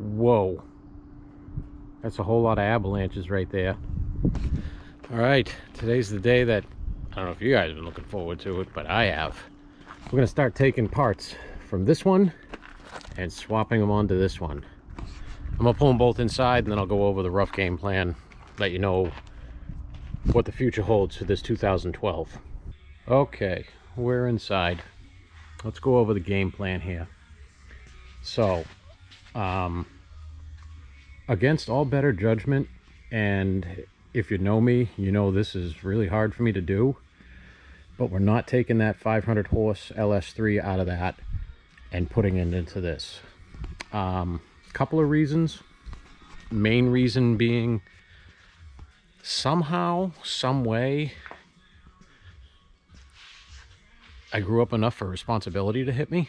Whoa. That's a whole lot of avalanches right there. All right, today's the day that, I don't know if you guys have been looking forward to it, but I have. We're gonna start taking parts from this one and swapping them onto this one. I'm gonna pull them both inside and then I'll go over the rough game plan, let you know what the future holds for this 2012. Okay, we're inside. Let's go over the game plan here. So, against all better judgment, and if you know me, you know this is really hard for me to do, but we're not taking that 500 horse LS3 out of that and putting it into this. Couple of reasons. Main reason being, somehow, some way, I grew up enough for responsibility to hit me.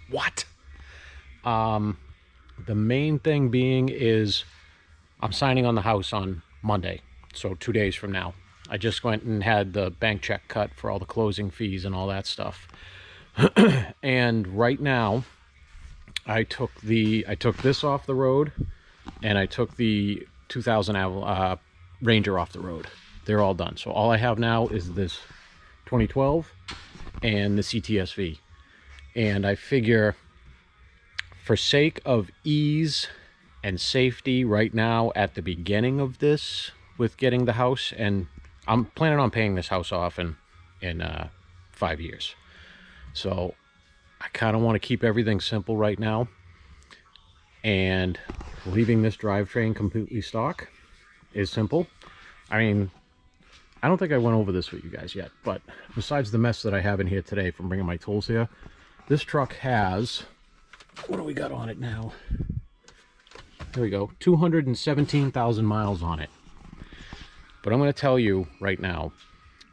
What? The main thing being is I'm signing on the house on Monday, so 2 days from now. I just went and had the bank check cut for all the closing fees and all that stuff. And right now, I took this off the road, and I took the 2000 Ranger off the road. They're all done. So all I have now is this 2012 and the CTSV. And I figure, for sake of ease and safety right now at the beginning of this with getting the house, and I'm planning on paying this house off in 5 years. So I kind of want to keep everything simple right now, and leaving this drivetrain completely stock is simple. I mean, I don't think I went over this with you guys yet, but besides the mess that I have in here today from bringing my tools here, this truck has, what do we got on it now? There we go, 217,000 miles on it. But I'm going to tell you right now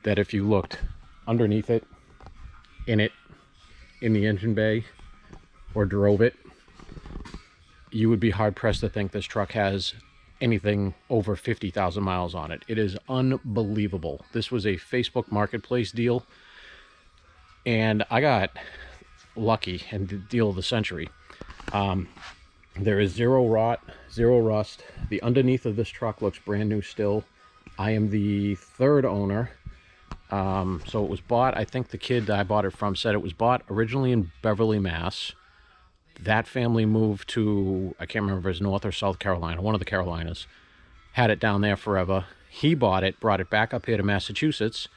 that if you looked underneath it, in the engine bay, or drove it, you would be hard-pressed to think this truck has anything over 50,000 miles on it. It is unbelievable. This was a Facebook Marketplace deal, and I got lucky and the deal of the century. There is zero rot, zero rust. The underneath of this truck looks brand new still. I am the third owner. So it was bought, I think the kid that I bought it from said it was bought originally in Beverly, Mass. That family moved to, I can't remember if it was North or South Carolina, one of the Carolinas. Had it down there forever. He bought it, brought it back up here to Massachusetts,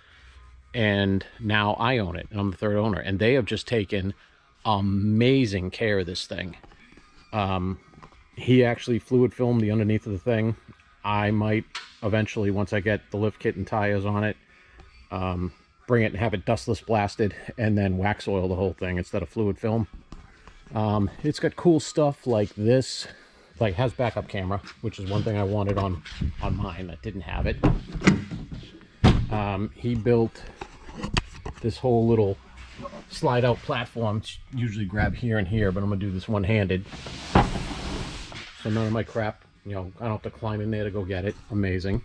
and now I own it, and I'm the third owner. And they have just taken amazing care of this thing. He actually fluid filmed the underneath of the thing. I might eventually, once I get the lift kit and tires on it, bring it and have it dustless blasted and then wax oil the whole thing instead of fluid film. It's got cool stuff like this, like has backup camera, which is one thing I wanted on mine that didn't have it. He built this whole little slide out platform. Usually grab here and here, but I'm gonna do this one-handed, so none of my crap, you know, I don't have to climb in there to go get it. Amazing.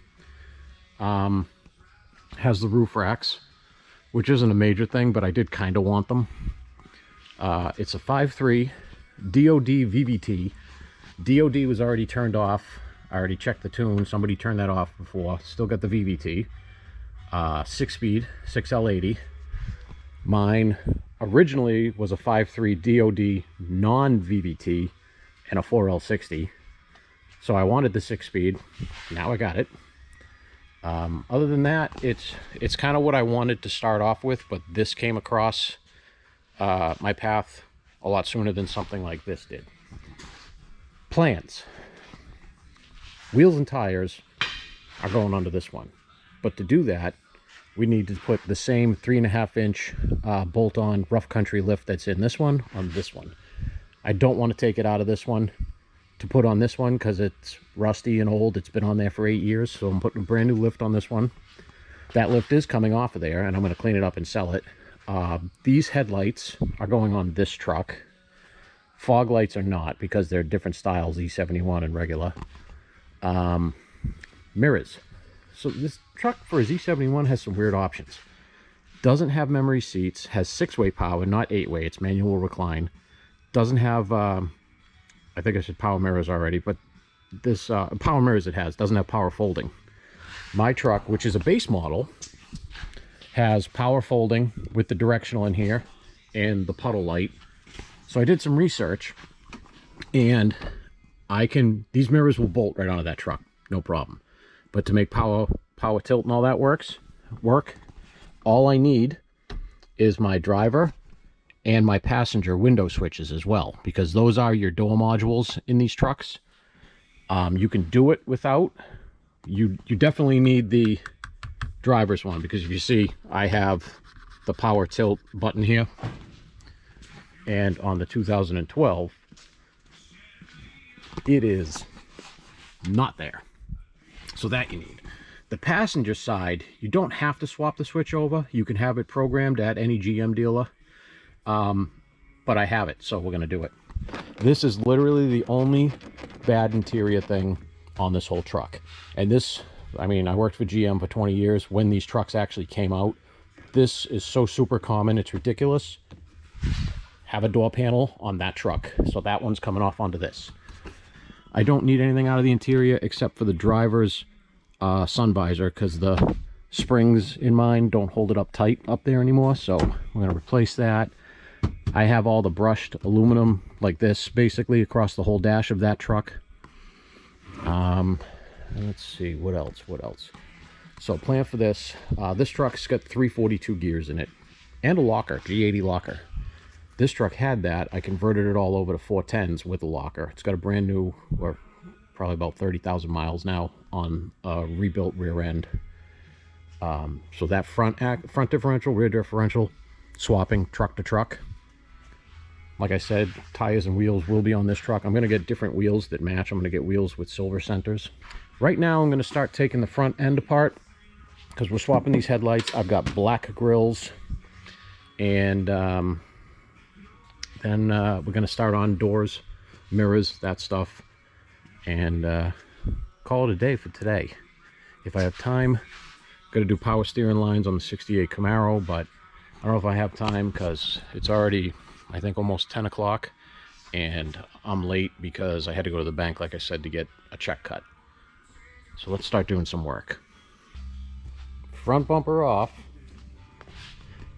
Has the roof racks, which isn't a major thing, but I did kind of want them. It's a 5.3 DOD VVT. DOD was already turned off. I already checked the tune. Somebody turned that off before. Still got the VVT. 6-speed, 6L80. Mine originally was a 5.3 DOD non-VVT and a 4L60. So I wanted the 6-speed. Now I got it. Other than that, it's kind of what I wanted to start off with, but this came across my path a lot sooner than something like this did. Plans. Wheels and tires are going onto this one, but to do that, we need to put the same 3.5-inch bolt-on rough country lift that's in this one on this one. I don't want to take it out of this one to put on this one because it's rusty and old. It's been on there for 8 years, so I'm putting a brand new lift on this one. That lift is coming off of there, and I'm going to clean it up and sell it. These headlights are going on this truck. Fog lights are not, because they're different styles, E71 and regular. Mirrors. So this truck for his E71 has some weird options. Doesn't have memory seats, has 6-way power, not 8-way, it's manual recline. Doesn't have I think I said power mirrors already, but this power mirrors it has doesn't have power folding. My truck, which is a base model, has power folding with the directional in here and the puddle light. So I did some research, and these mirrors will bolt right onto that truck, no problem. But to make power tilt and all that work, all I need is my driver and my passenger window switches as well, because those are your door modules in these trucks. You can do it without. You definitely need the driver's one, because if you see, I have the power tilt button here, and on the 2012 it is not there, so that you need. The passenger side, you don't have to swap the switch over. You can have it programmed at any GM dealer, but I have it, so we're going to do it. This is literally the only bad interior thing on this whole truck. And this, I mean, I worked for GM for 20 years when these trucks actually came out. This is so super common, it's ridiculous. Have a door panel on that truck, so that one's coming off onto this. I don't need anything out of the interior except for the driver's sun visor, because the springs in mine don't hold it up tight up there anymore, so I'm going to replace that. I have all the brushed aluminum like this basically across the whole dash of that truck. Let's see, what else? So plan for this. This truck's got 342 gears in it and a locker, G80 locker. This truck had that. I converted it all over to 410s with a locker. It's got a brand new, or probably about 30,000 miles now on a rebuilt rear end. So that front differential, rear differential, swapping truck to truck. Like I said, tires and wheels will be on this truck. I'm going to get different wheels that match. I'm going to get wheels with silver centers. Right now, I'm going to start taking the front end apart, because we're swapping these headlights. I've got black grills, and then we're going to start on doors, mirrors, that stuff, and call it a day for today. If I have time, I'm going to do power steering lines on the 68 Camaro, but I don't know if I have time because it's already, I think, almost 10 o'clock, and I'm late because I had to go to the bank, like I said, to get a check cut. So let's start doing some work. Front bumper off,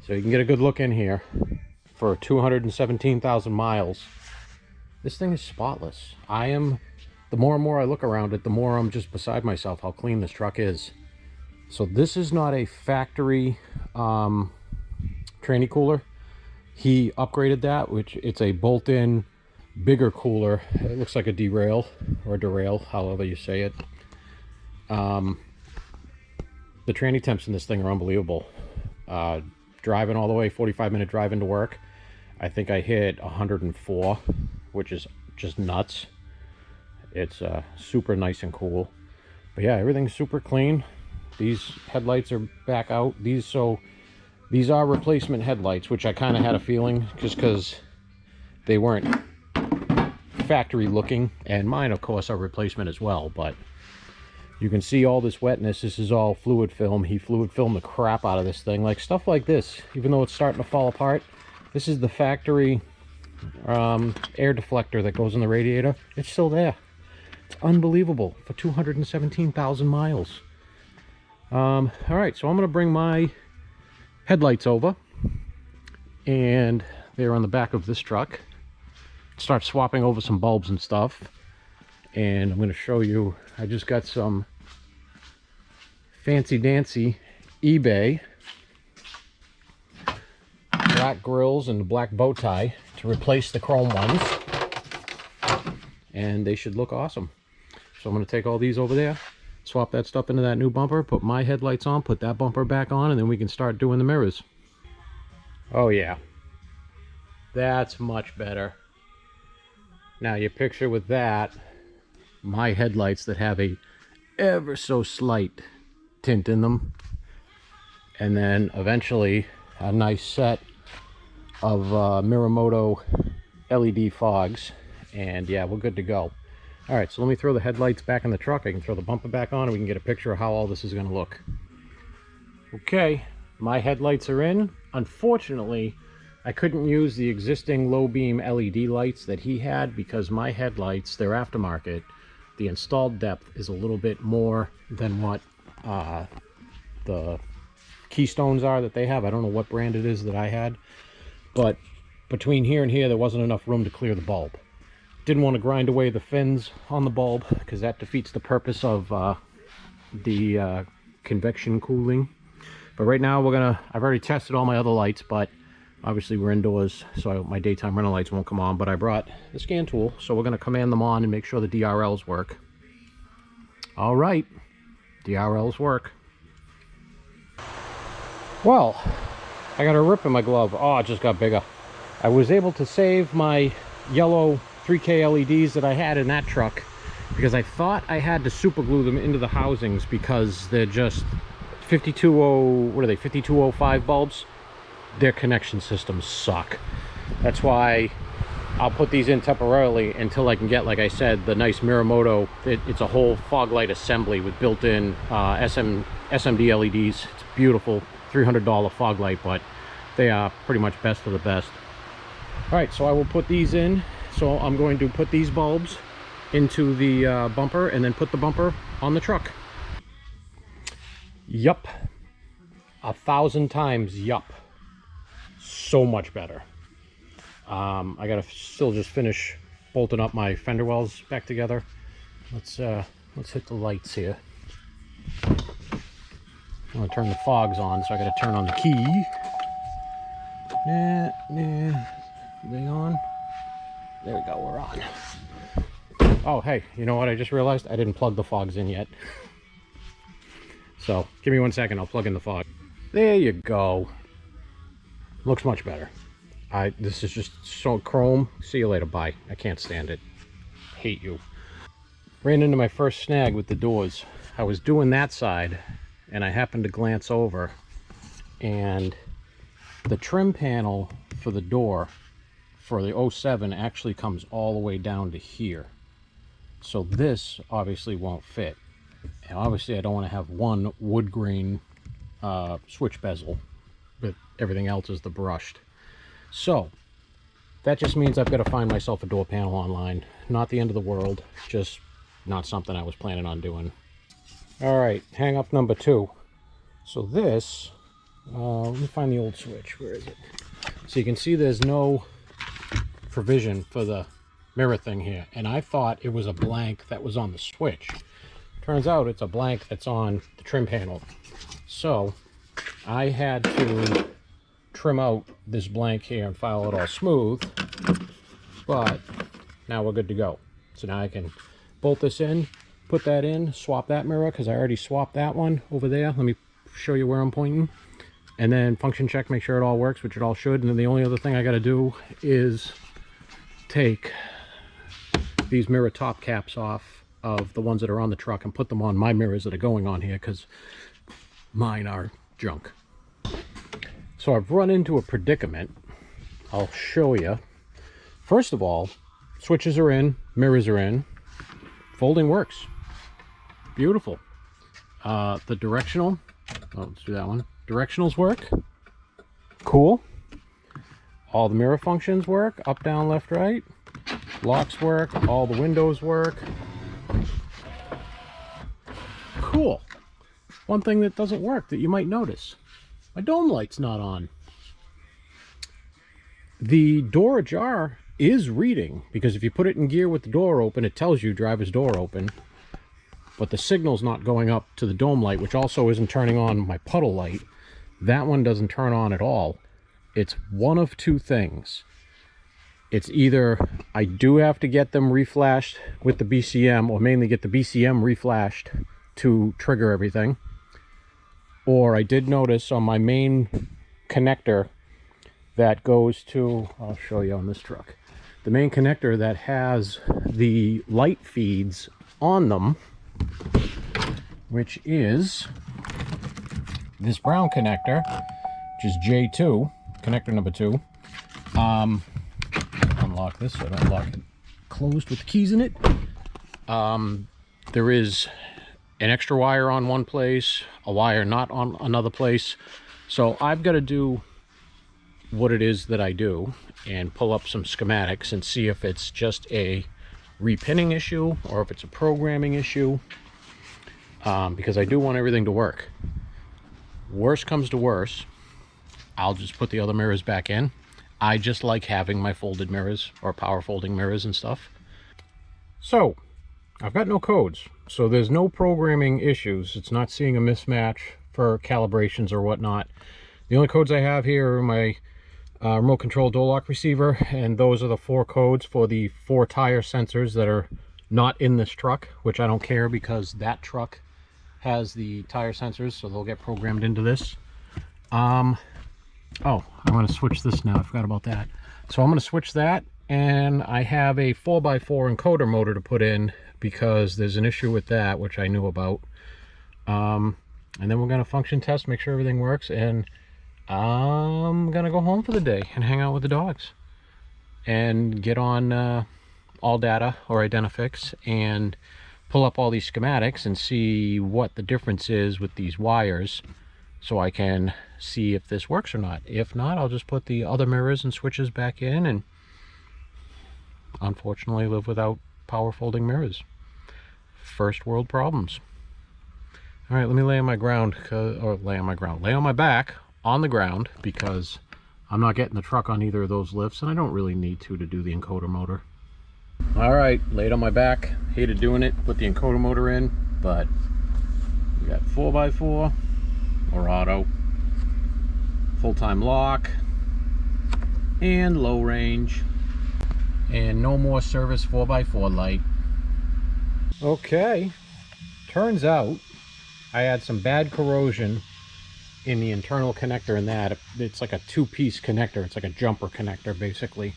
so you can get a good look in here. For 217,000 miles, this thing is spotless. The more and more I look around it, the more I'm just beside myself how clean this truck is. So this is not a factory tranny cooler. He upgraded that, which it's a bolt-in bigger cooler. It looks like a derail or derail, however you say it. The tranny temps in this thing are unbelievable. Driving all the way, 45-minute drive into work, I think I hit 104, which is just nuts. It's super nice and cool. But yeah, everything's super clean. These headlights are back out. These are replacement headlights, which I kind of had a feeling, just because they weren't factory looking. And mine, of course, are replacement as well. But you can see all this wetness. This is all fluid film. He fluid filmed the crap out of this thing. Like stuff like this, even though it's starting to fall apart, this is the factory air deflector that goes in the radiator. It's still there. It's unbelievable for 217,000 miles. All right, so I'm going to bring my headlights over, and they're on the back of this truck. Start swapping over some bulbs and stuff, and I'm going to show you. I just got some fancy dancy eBay black grills and the black bow tie to replace the chrome ones, and they should look awesome. So I'm going to take all these over there, swap that stuff into that new bumper, put my headlights on, put that bumper back on, and then we can start doing the mirrors. Oh yeah, that's much better. Now you picture with that my headlights that have a ever so slight tint in them, and then eventually a nice set of Miramoto LED fogs, and yeah, we're good to go. All right, so let me throw the headlights back in the truck. I can throw the bumper back on, and we can get a picture of how all this is going to look. Okay, my headlights are in. Unfortunately, I couldn't use the existing low beam LED lights that he had because my headlights, they're aftermarket. The installed depth is a little bit more than what the Keystones are that they have. I don't know what brand it is that I had, but between here and here there wasn't enough room to clear the bulb. Didn't want to grind away the fins on the bulb because that defeats the purpose of the convection cooling. But right now I've already tested all my other lights, but obviously we're indoors, so my daytime rental lights won't come on. But I brought the scan tool, so we're going to command them on and make sure the DRLs work. All right, DRLs work. Well, I got a rip in my glove. Oh, it just got bigger. I was able to save my yellow 3K LEDs that I had in that truck because I thought I had to super glue them into the housings because they're just 5205 bulbs. Their connection systems suck. That's why I'll put these in temporarily until I can get, like I said, the nice Miramoto. It's a whole fog light assembly with built-in SMD LEDs. It's beautiful. $300 fog light, but they are pretty much best of the best. All right, so I will put these in. So I'm going to put these bulbs into the bumper and then put the bumper on the truck. Yup. 1,000 times yup. So much better. I gotta still just finish bolting up my fender wells back together. Let's hit the lights here. I'm gonna turn the fogs on, so I gotta turn on the key. Are they on? There we go, we're on. Oh, hey, you know what I just realized? I didn't plug the fogs in yet. So, give me 1 second, I'll plug in the fog. There you go. Looks much better. This is just so chrome. See you later, bye. I can't stand it. Hate you. Ran into my first snag with the doors. I was doing that side, and I happened to glance over, and the trim panel for the door for the 07 actually comes all the way down to here. So this obviously won't fit. And obviously I don't want to have one wood grain switch bezel, but everything else is the brushed. So that just means I've got to find myself a door panel online. Not the end of the world, just not something I was planning on doing. All right, hang up number 2. So this, let me find the old switch. Where is it? So you can see there's no provision for the mirror thing here, and I thought it was a blank that was on the switch. Turns out it's a blank that's on the trim panel. So I had to trim out this blank here and file it all smooth, but now we're good to go. So now I can bolt this in, put that in, swap that mirror because I already swapped that one over there. Let me show you where I'm pointing, and then function check, make sure it all works, which it all should. And then the only other thing I got to do is take these mirror top caps off of the ones that are on the truck and put them on my mirrors that are going on here because mine are junk. So I've run into a predicament. I'll show you. First of all, switches are in, mirrors are in, folding works. Beautiful. The directional, let's do that one. Directionals work. Cool. All the mirror functions work, up, down, left, right. Locks work, all the windows work. Cool. One thing that doesn't work that you might notice, my dome light's not on. The door ajar is reading, because if you put it in gear with the door open, it tells you driver's door open, but the signal's not going up to the dome light, which also isn't turning on my puddle light. That one doesn't turn on at all. It's one of two things. It's either I do have to get them reflashed with the BCM, or mainly get the BCM reflashed to trigger everything, or I did notice on my main connector that goes to, I'll show you on this truck, the main connector that has the light feeds on them, which is this brown connector, which is J2, connector number 2. Unlock this so I don't lock it closed with the keys in it. There is an extra wire on one place, a wire not on another place. So I've got to do what it is that I do and pull up some schematics and see if it's just a repinning issue or if it's a programming issue, because I do want everything to work. Worst comes to worst, I'll just put the other mirrors back in. I just like having my folded mirrors or power folding mirrors and stuff. So I've got no codes, so there's no programming issues. It's not seeing a mismatch for calibrations or whatnot. The only codes I have here are my remote control door lock receiver, and those are the 4 codes for the 4 tire sensors that are not in this truck, which I don't care because that truck has the tire sensors, so they'll get programmed into this. Oh, I want to switch this now. I forgot about that. So I'm going to switch that, and I have a 4x4 encoder motor to put in because there's an issue with that, which I knew about. And then we're going to function test, make sure everything works, and I'm gonna go home for the day and hang out with the dogs and get on all data or Identifix and pull up all these schematics and see what the difference is with these wires, so I can see if this works or not. If not, I'll just put the other mirrors and switches back in and unfortunately live without power folding mirrors. First world problems. All right, let me lay on my ground, lay on my back on the ground, because I'm not getting the truck on either of those lifts, and I don't really need to do the encoder motor. All right, laid on my back. Hated doing it, put the encoder motor in, but we got 4x4 or auto, full-time lock, and low range, and no more service 4x4 light. Okay, turns out I had some bad corrosion in the internal connector in that. It's like a 2-piece connector. It's like a jumper connector, basically.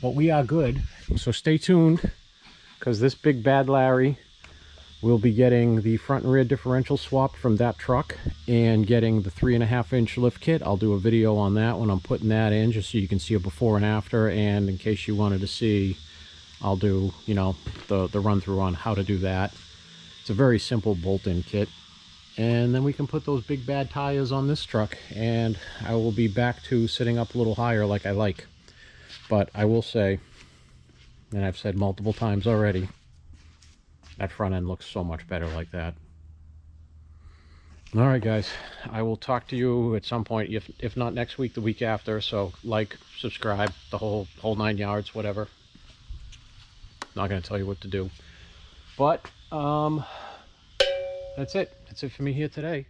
But we are good, so stay tuned, because this big bad Larry will be getting the front and rear differential swap from that truck and getting the 3.5-inch lift kit. I'll do a video on that when I'm putting that in, just so you can see a before and after, and in case you wanted to see, I'll do, you know, the run through on how to do that. It's a very simple bolt-in kit. And then we can put those big bad tires on this truck, and I will be back to sitting up a little higher like I like. But I will say, and I've said multiple times already, that front end looks so much better like that. All right, guys, I will talk to you at some point, if not next week, the week after. So like, subscribe, the whole 9 yards, whatever. Not going to tell you what to do. But that's it for me here today.